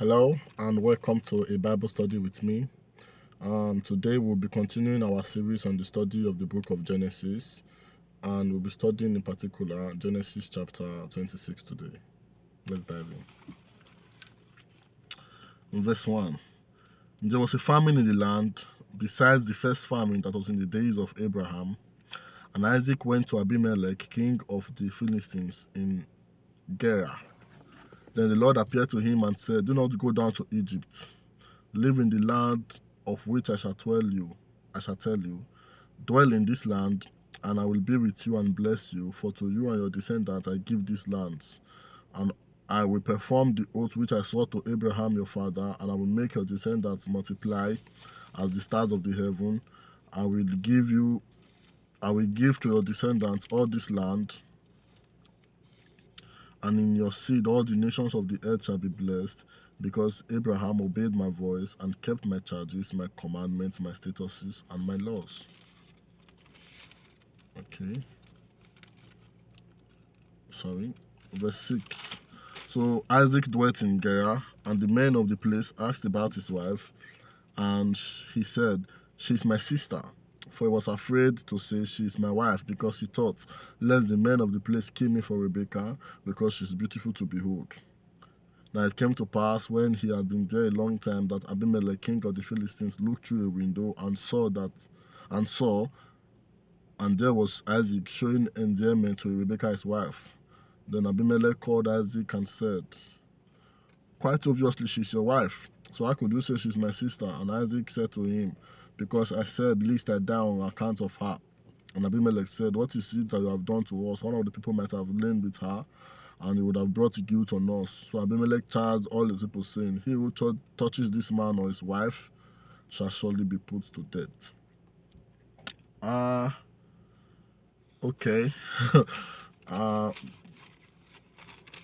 Hello and welcome to a Bible study with me. Today we'll be continuing our series on the study of the book of Genesis, and we'll be studying in particular Genesis chapter 26 today. Let's dive in verse 1. There was a famine in the land besides the first famine that was in the days of Abraham, and Isaac went to Abimelech, king of the Philistines, in Gerar. Then the Lord appeared to him and said, "Do not go down to Egypt. Live in the land of which I shall tell you. Dwell in this land, and I will be with you and bless you. For to you and your descendants I give these lands, and I will perform the oath which I swore to Abraham your father, and I will make your descendants multiply as the stars of the heaven. I will give to your descendants all this land, and in your seed all the nations of the earth shall be blessed, because Abraham obeyed my voice and kept my charges, my commandments, my statutes, and my laws." Okay. Verse 6. So Isaac dwelt in Gerar, and the men of the place asked about his wife, and he said, "She is my sister." For he was afraid to say, "She is my wife," because he thought, lest the men of the place kill me for Rebekah, because she is beautiful to behold. Now it came to pass, when he had been there a long time, that Abimelech, king of the Philistines, looked through a window and saw, and there was Isaac showing endearment to Rebekah his wife. Then Abimelech called Isaac and said, "Quite obviously she's your wife, so how could you say she's my sister?" And Isaac said to him, "Because I said, lest I die on account of her." And Abimelech said, "What is it that you have done to us? One of the people might have lain with her, and it would have brought guilt on us." So Abimelech charged all his people, saying, "He who touches this man or his wife shall surely be put to death." Okay.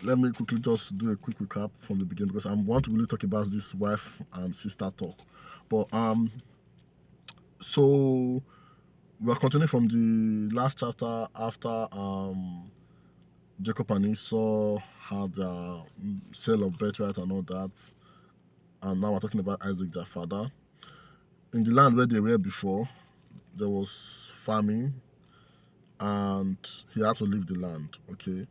Let me quickly just do a quick recap from the beginning, because I want to really talk about this wife and sister talk. But so we're continuing from the last chapter after Jacob and Esau had the sale of birthright and all that, and now we're talking about Isaac, their father. In the land where they were before, there was famine, and he had to leave the land. Okay,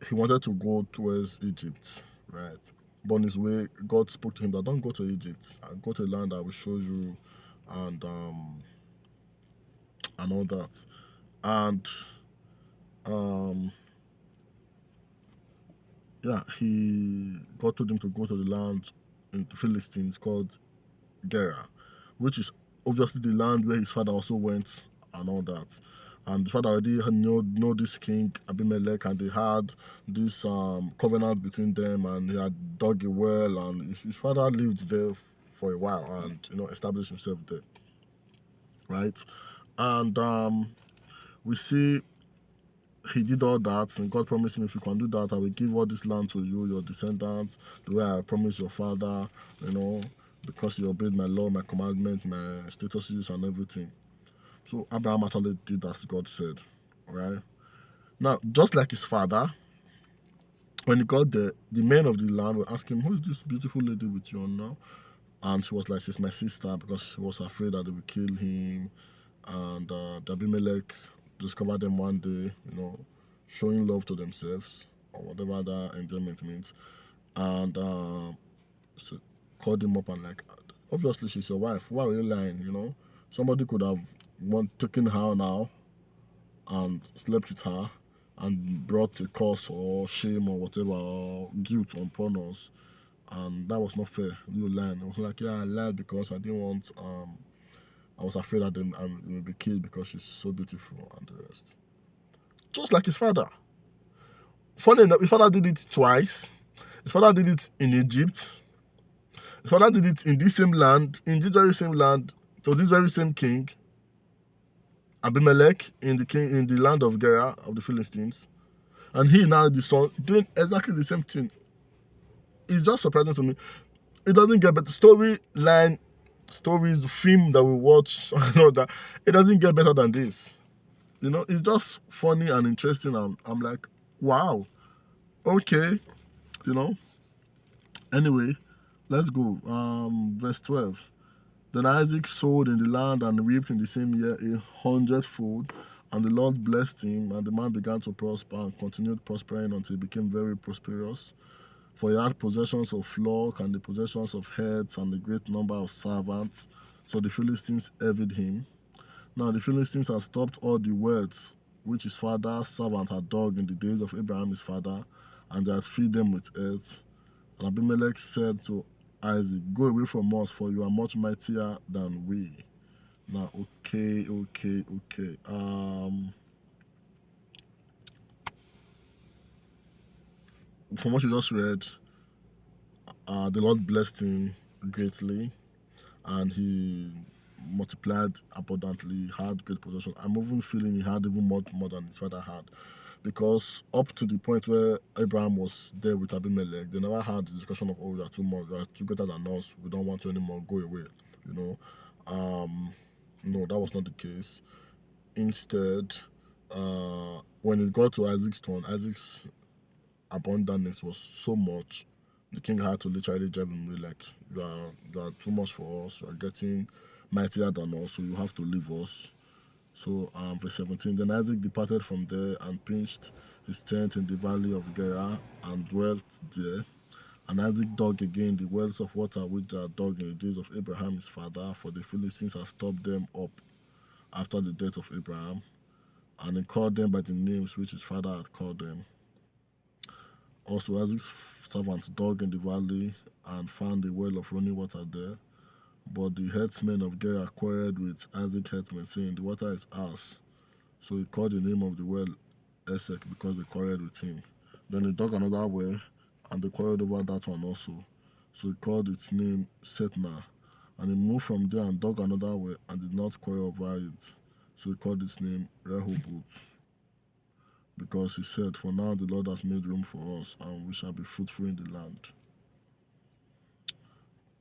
he wanted to go towards Egypt, right? But on his way, God spoke to him that, "Don't go to Egypt. Go to a land I will show you," and all that. And God told him to go to the land in the Philistines called Gerar, which is obviously the land where his father also went and all that. And the father already know this king Abimelech, and they had this covenant between them, and he had dug a well, and his father lived there for a while, and established himself there, right? And we see he did all that, and God promised him, "If you can do that, I will give all this land to you, your descendants, the way I promised your father, because you obeyed my law, my commandment, my statutes, and everything." So Abraham actually did as God said, right? Now, just like his father, when he got there, the men of the land were asking, "Who is this beautiful lady with you on now?" And she was like, "She's my sister," because she was afraid that they would kill him. And the Abimelech discovered them one day, showing love to themselves, or whatever that endearment means. And so called him up and like, "Obviously she's your wife. Why are you lying? Somebody could have taken her now and slept with her and brought a curse or shame or whatever, or guilt upon us, and that was not fair. You lying." I was like, "Yeah, I lied because I didn't want I was afraid that then I will be killed because she's so beautiful," and the rest. Just like his father. Funny enough, his father did it twice. His father did it in Egypt. His father did it in this same land, to this very same king, Abimelech, in the land of Gerar of the Philistines. And he now, the son, doing exactly the same thing. It's just surprising to me. It doesn't get better. Stories, film that we watch, and all that, it doesn't get better than this. It's just funny and interesting, and I'm like, wow, okay, Anyway, Let's go. Verse 12. Then Isaac sowed in the land and reaped in the same year 100-fold. And the Lord blessed him, and the man began to prosper and continued prospering until he became very prosperous. For he had possessions of flock and the possessions of herds and a great number of servants. So the Philistines envied him. Now the Philistines had stopped all the wells which his father's servant had dug in the days of Abraham his father, and they had filled them with earth. And Abimelech said to Isaac, "Go away from us, for you are much mightier than we." Now, okay. From what you just read, the Lord blessed him greatly, and he multiplied abundantly, had great possession. I'm even feeling he had even more than his father had, because up to the point where Abraham was there with Abimelech, they never had the discussion of, "Oh, you are too much, you are too greater than us, we don't want you anymore, go away," you know. No, that was not the case. Instead, when it got to Isaac's turn, Isaac's abundance was so much, the king had to literally drive him away, like, you are too much for us, you are getting mightier than us, so you have to leave us. So, verse 17, then Isaac departed from there and pitched his tent in the valley of Gerar and dwelt there. And Isaac dug again the wells of water which they had dug in the days of Abraham his father, for the Philistines had stopped them up after the death of Abraham, and he called them by the names which his father had called them. Also, Isaac's servants dug in the valley and found a well of running water there. But the herdsmen of Gerar quarreled with Isaac's herdsmen, saying, "The water is ours." So he called the name of the well Esek, because they quarreled with him. Then he dug another well, and they quarreled over that one also. So he called its name Setna. And he moved from there and dug another well, and did not quarrel over it. So he called its name Rehoboth, because he said, "For now the Lord has made room for us, and we shall be fruitful in the land."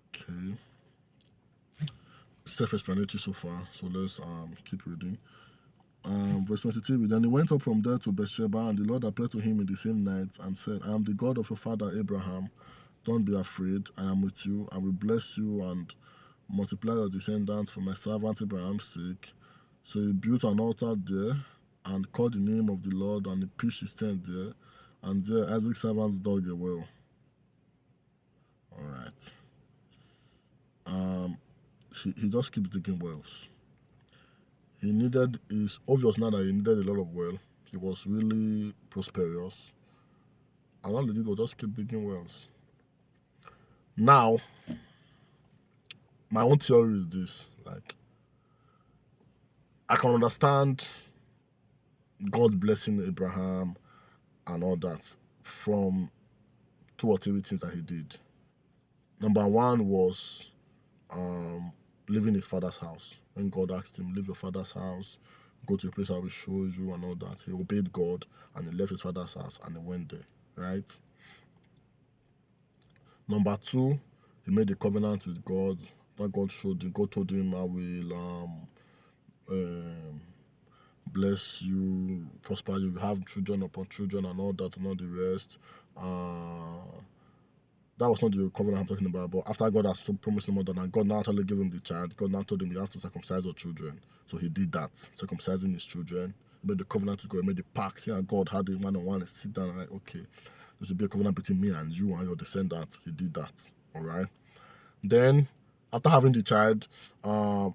Okay. Self-explanatory so far. So let's keep reading. Verse 23, then he went up from there to Beersheba, and the Lord appeared to him in the same night and said, "I am the God of your father Abraham. Don't be afraid. I am with you. I will bless you and multiply your descendants for my servant Abraham's sake." So he built an altar there and called the name of the Lord, and he pitched his tent there. And there Isaac's servants dug a well. All right. He just keeps digging wells. It's obvious now that he needed a lot of well. He was really prosperous. And all he did was just keep digging wells. Now, my own theory is this. Like, I can understand God blessing Abraham and all that from two or three things that he did. Number one was leaving his father's house. When God asked him, "Leave your father's house, go to a place I will show you," and all that, he obeyed God and he left his father's house and he went there, right? Number two, he made a covenant with God that God showed him. God told him, "I will bless you, prosper you, have children upon children," and all that, and all the rest. That was not the covenant I'm talking about, but after God has promised him all that, and God now actually gave him the child, God now told him, "You have to circumcise your children." So he did that, circumcising his children. He made the covenant with God, he made the pact. Here, God had a one-on-one, and sit down and like, "Okay, this will be a covenant between me and you and your descendants." He did that, all right? Then, after having the child, God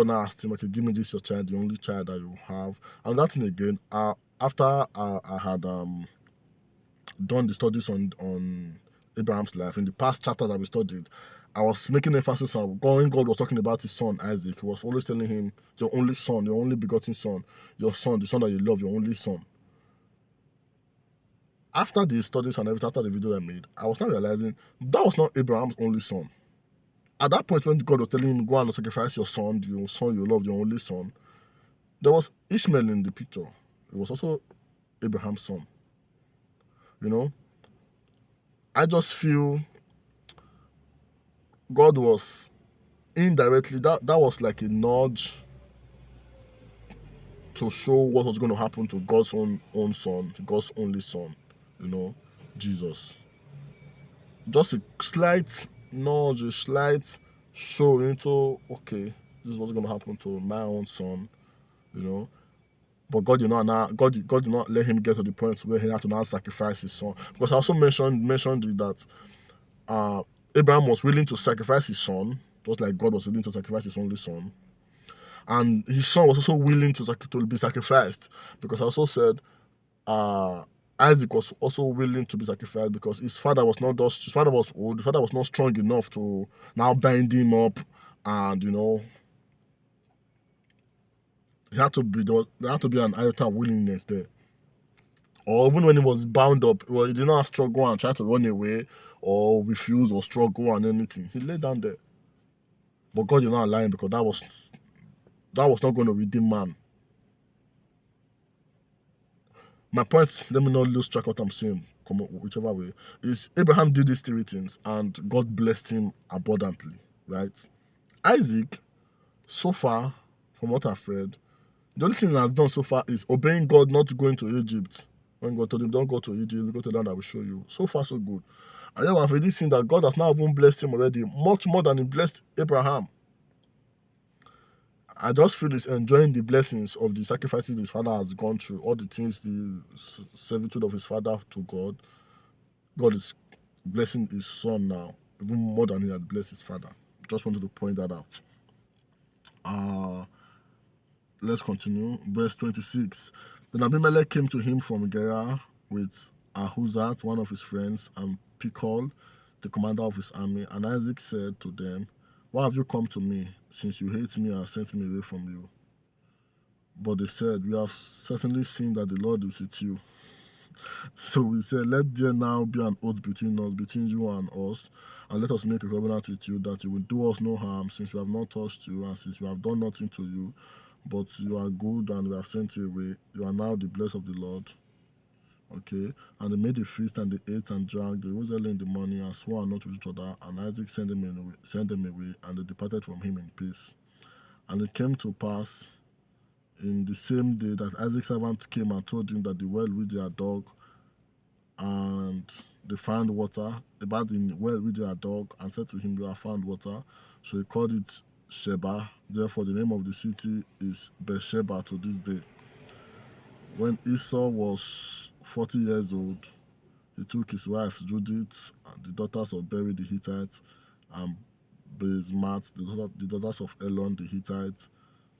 now asked him, "Okay, give me this, your child, the only child that you have." And that thing again, after I had done the studies on Abraham's life, in the past chapters that we studied, I was making emphasis on when God was talking about his son Isaac. He was always telling him, "Your only son, your only begotten son, your son, the son that you love, your only son." After the studies and everything, after the video I made, I was not realizing that was not Abraham's only son. At that point, when God was telling him, "Go and sacrifice your son you love, your only son," there was Ishmael in the picture. It was also Abraham's son. You know, I just feel God was indirectly, that was like a nudge to show what was going to happen to God's own son, God's only son, Jesus. Just a slight nudge, a slight show into, okay, this is what's going to happen to my own son, you know. But God did not let him get to the point where he had to now sacrifice his son. Because I also mentioned it that uh, Abraham was willing to sacrifice his son, just like God was willing to sacrifice his only son. And his son was also willing to be sacrificed, because I also said Isaac was also willing to be sacrificed because his father was old, his father was not strong enough to now bind him up, and there had to be an iota of willingness there. Or even when he was bound up, well, he did not struggle and try to run away or refuse or struggle and anything. He lay down there. But God did not allow him, because that was not going to redeem man. My point, let me not lose track of what I'm saying, come on, whichever way, is Abraham did these three things and God blessed him abundantly, right? Isaac, so far, from what I've read, the only thing he has done so far is obeying God, not going to Egypt. When God told him, don't go to Egypt, go to the land I will show you. So far, so good. And then I've already seen that God has now even blessed him already, much more than he blessed Abraham. I just feel he's enjoying the blessings of the sacrifices his father has gone through, all the things, the servitude of his father to God. God is blessing his son now, even more than he had blessed his father. Just wanted to point that out. Let's continue. Verse 26. Then Abimelech came to him from Gerar with Ahuzat, one of his friends, and Pichol, the commander of his army. And Isaac said to them, why have you come to me, since you hate me and sent me away from you? But they said, we have certainly seen that the Lord is with you. So we said, let there now be an oath between us, between you and us, and let us make a covenant with you that you will do us no harm, since we have not touched you, and since we have done nothing to you, but you are good and we have sent you away. You are now the blessed of the Lord. Okay. And they made a feast, and they ate and drank. They rose early in the morning and swore an oath with each other, and Isaac sent them away, and they departed from him in peace. And it came to pass in the same day that Isaac's servant came and told him that the well which they had dug, and they found water, about the well which they had dug, and said to him, you have found water. So he called it Sheba. Therefore the name of the city is Beersheba to this day. When Esau was 40 years old, he took his wife Judith, and the daughters of Beri the Hittite, and Basemath, the daughters of Elon the Hittite,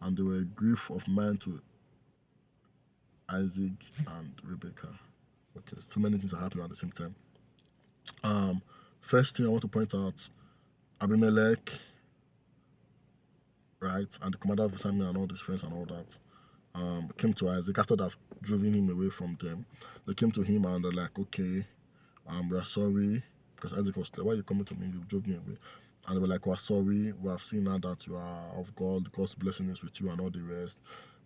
and they were a grief of mind to Isaac and Rebekah. Okay, too many things are happening at the same time. First thing I want to point out, Abimelech, right, and the commander of his army and all his friends and all that, came to Isaac after they've driven him away from them. They came to him and they're like, okay, we are sorry, because Isaac was like, why are you coming to me? You drove me away. And they were like, we're sorry, we have seen now that you are of God, God's blessing is with you and all the rest.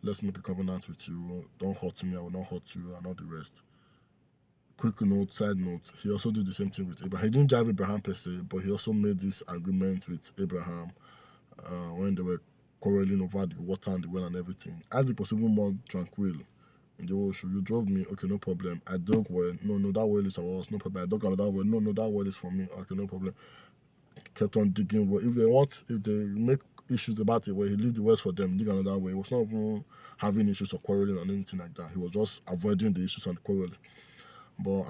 Let's make a covenant with you. Don't hurt me, I will not hurt you, and all the rest. Quick note, side note, he also did the same thing with Abraham. He didn't drive Abraham per se, but he also made this agreement with Abraham when they were quarreling over the water and the well and everything. Isaac was even more tranquil. In the ocean, you drove me, okay, no problem. I dug well, no, that well is ours, no problem. I dug another well, no, that well is for me, okay, no problem. Kept on digging well. If they make issues about it, where he leave the wells for them, dig another way. He was not even having issues or quarreling or anything like that. He was just avoiding the issues and the quarrel.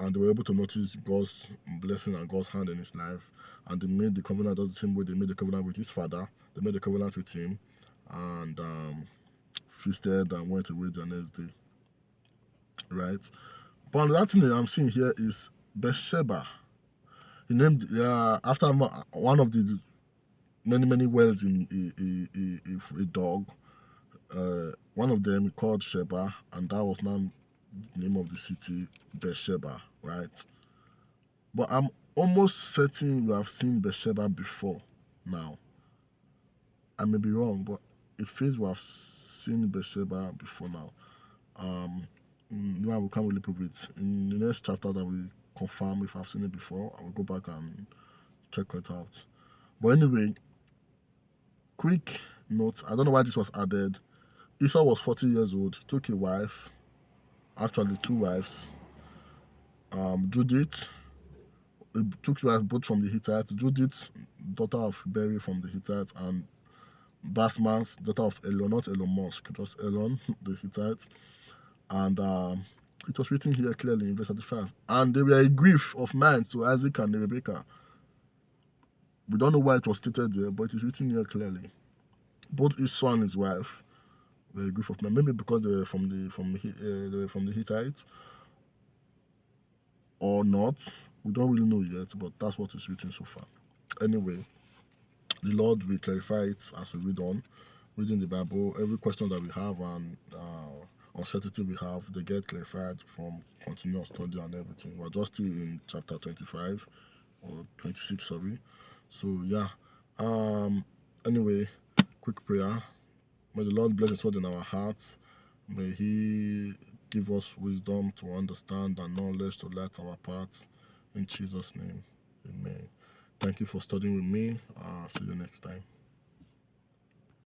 And they were able to notice God's blessing and God's hand in his life. And they made the covenant just the same way they made the covenant with his father. They made the covenant with him, and feasted and went away the next day. Right? But another thing that I'm seeing here is Beersheba. He named after one of the many wells in a dog. One of them called Sheba, and that was now the name of the city, Beersheba, right? But I'm almost certain we have seen Beersheba before now. I may be wrong, but it feels we have seen Beersheba before now. We can't really prove it. In the next chapters, I will confirm if I've seen it before. I will go back and check it out. But anyway, quick note, I don't know why this was added. Esau was 40 years old, took a wife, actually two wives, Judith, He took wives both from the Hittites, Judith, daughter of Beri from the Hittites, and Basmas, daughter of Elon, not Elon Musk, just Elon, the Hittites. And it was written here clearly in verse 35. And they were a grief of mine to Isaac and Rebekah. We don't know why it was stated there, but it is written here clearly. Both his son and his wife were a grief of mine. Maybe because they were from the Hittites, or not. We don't really know yet, but that's what is written so far. Anyway, the Lord will clarify it as we read on, reading the Bible. Every question that we have and uncertainty we have, they get clarified from continuous study and everything. We're just still in chapter 25 or 26, sorry. So yeah. Anyway, quick prayer. May the Lord bless His word in our hearts. May He give us wisdom to understand and knowledge to light our paths. In Jesus' name, amen. Thank you for studying with me. See you next time.